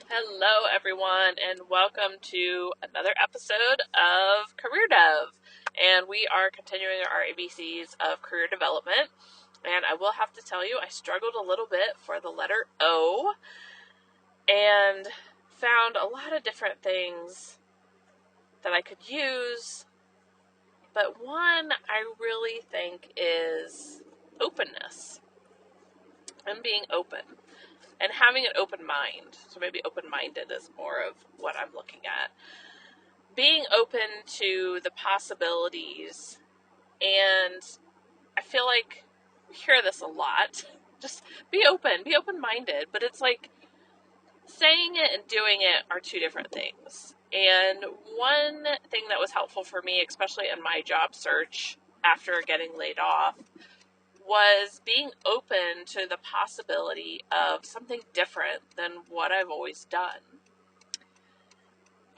Hello, everyone, and welcome to another episode of Career Dev. And we are continuing our ABCs of career development. And I will have to tell you, I struggled a little bit for the letter O and found a lot of different things that I could use. But one I really think is openness and being open. And having an open mind. So maybe open-minded is more of what I'm looking at. Being open to the possibilities, and I feel like we hear this a lot. Just be open-minded, but it's like saying it and doing it are two different things. And one thing that was helpful for me, especially in my job search after getting laid off, was being open to the possibility of something different than what I've always done.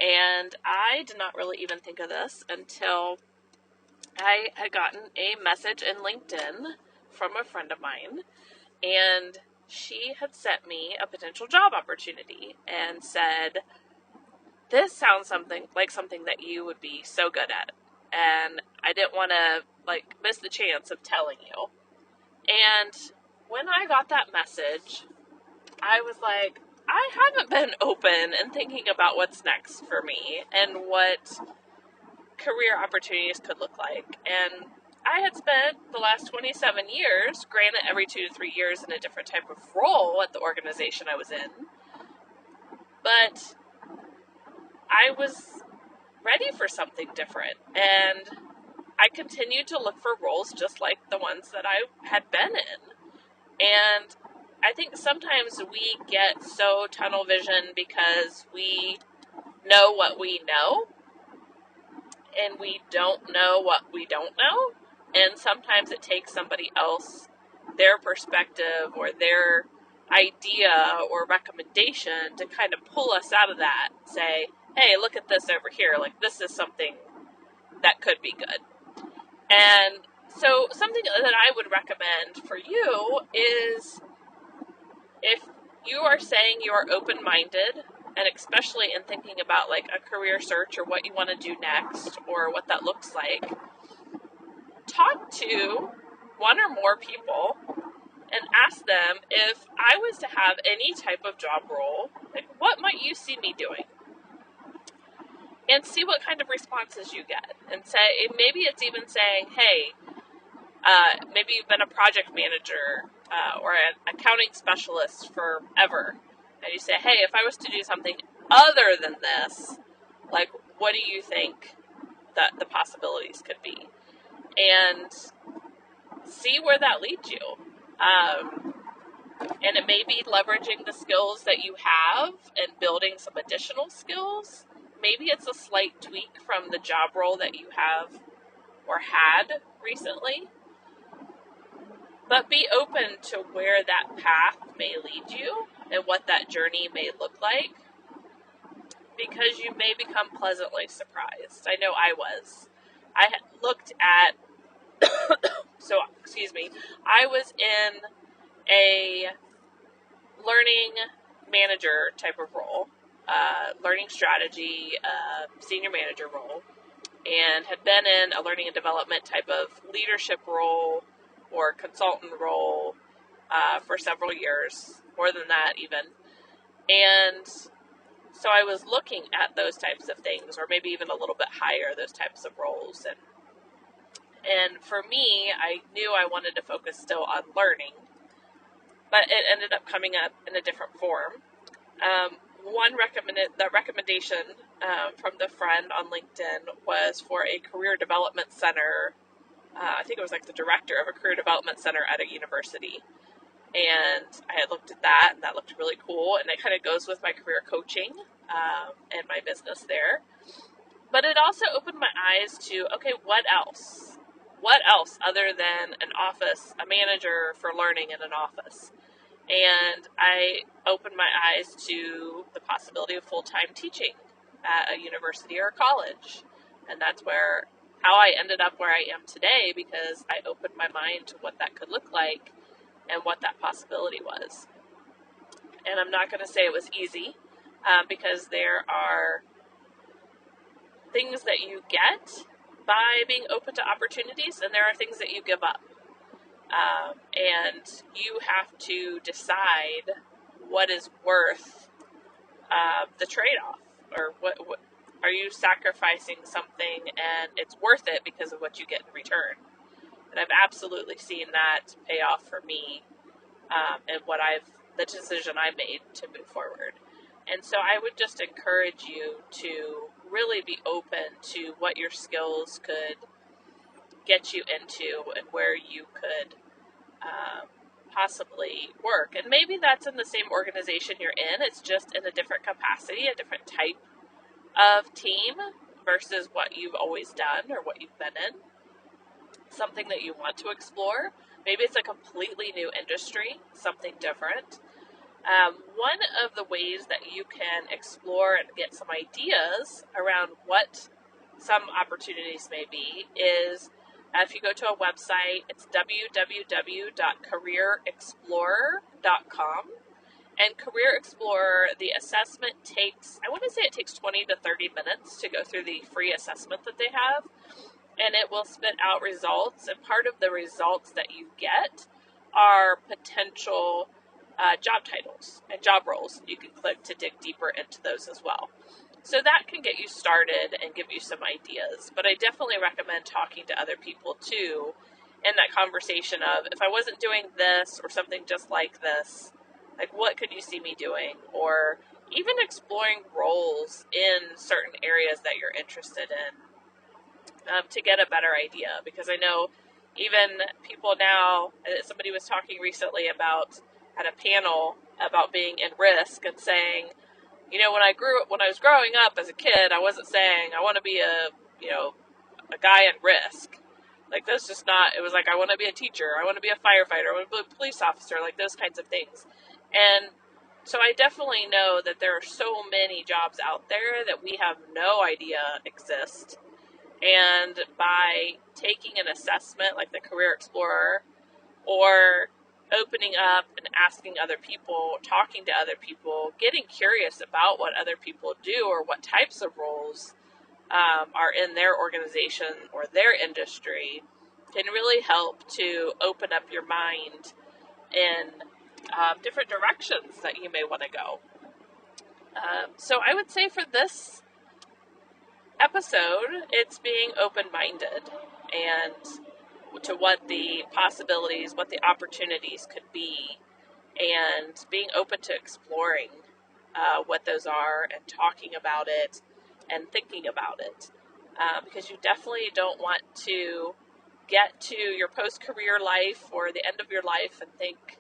And I did not really even think of this until I had gotten a message in LinkedIn from a friend of mine, and she had sent me a potential job opportunity and said, "This sounds something that you would be so good at." And I didn't want to miss the chance of telling you. And when I got that message, I was like, I haven't been open and thinking about what's next for me and what career opportunities could look like. And I had spent the last 27 years, granted every 2 to 3 years in a different type of role at the organization I was in, but I was ready for something different. And I continued to look for roles just like the ones that I had been in. And I think sometimes we get so tunnel vision because we know what we know and we don't know what we don't know. And sometimes it takes somebody else, their perspective or their idea or recommendation to kind of pull us out of that. Say, hey, look at this over here. Like, this is something that could be good. And so something that I would recommend for you is, if you are saying you are open-minded, and especially in thinking about like a career search or what you want to do next or what that looks like, talk to one or more people and ask them, if I was to have any type of job role, like, what might you see me doing? And see what kind of responses you get. And say, maybe it's even saying, hey, maybe you've been a project manager or an accounting specialist forever, and you say, hey, if I was to do something other than this, like, what do you think that the possibilities could be? And see where that leads you. And it may be leveraging the skills that you have and building some additional skills. Maybe it's a slight tweak from the job role that you have or had recently. But be open to where that path may lead you and what that journey may look like, because you may become pleasantly surprised. I know I was. I had looked at, I was in a learning manager type of role, learning strategy, senior manager role, and had been in a learning and development type of leadership role or consultant role for several years, more than that even. And so I was looking at those types of things, or maybe even a little bit higher, those types of roles. And for me, I knew I wanted to focus still on learning, but it ended up coming up in a different form. The recommendation from the friend on LinkedIn was for a career development center. I think it was like the director of a career development center at a university. And I had looked at that, and that looked really cool. And it kind of goes with my career coaching and my business there. But it also opened my eyes to, okay, what else? What else other than an office, a manager for learning in an office? And I opened my eyes to the possibility of full-time teaching at a university or a college. And that's how I ended up where I am today, because I opened my mind to what that could look like and what that possibility was. And I'm not going to say it was easy. because there are things that you get by being open to opportunities, and there are things that you give up. And you have to decide what is worth the trade-off, or what are you sacrificing something and it's worth it because of what you get in return. And I've absolutely seen that pay off for me, and the decision I made to move forward. And so I would just encourage you to really be open to what your skills could get you into and where you could possibly work. And maybe that's in the same organization you're in, it's just in a different capacity, a different type of team versus what you've always done or what you've been in. Something that you want to explore. Maybe it's a completely new industry, something different. One of the ways that you can explore and get some ideas around what some opportunities may be is if you go to a website, it's www.careerexplorer.com. And Career Explorer, the assessment takes, I want to say it takes 20 to 30 minutes to go through the free assessment that they have. And it will spit out results. And part of the results that you get are potential job titles and job roles. You can click to dig deeper into those as well. So that can get you started and give you some ideas. But I definitely recommend talking to other people too in that conversation of, if I wasn't doing this or something just like this, like what could you see me doing? Or even exploring roles in certain areas that you're interested in to get a better idea. Because I know even people now, somebody was talking recently about, at a panel about being in risk and saying, when I was growing up as a kid, I wasn't saying I want to be a guy in risk. Like, that's just not, it was like, I want to be a teacher, I want to be a firefighter, I want to be a police officer, like those kinds of things. And so I definitely know that there are so many jobs out there that we have no idea exist. And by taking an assessment like the Career Explorer, or opening up and asking other people, talking to other people, getting curious about what other people do or what types of roles are in their organization or their industry, can really help to open up your mind in different directions that you may want to go. So I would say for this episode, it's being open-minded and to what the possibilities, what the opportunities could be, and being open to exploring what those are and talking about it and thinking about it. Because you definitely don't want to get to your post-career life or the end of your life and think,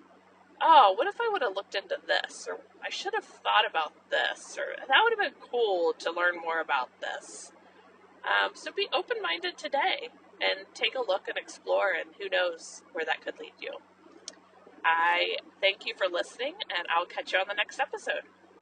oh, what if I would have looked into this? Or I should have thought about this. Or that would have been cool to learn more about this. So be open-minded today and take a look and explore, and who knows where that could lead you. I thank you for listening, and I'll catch you on the next episode.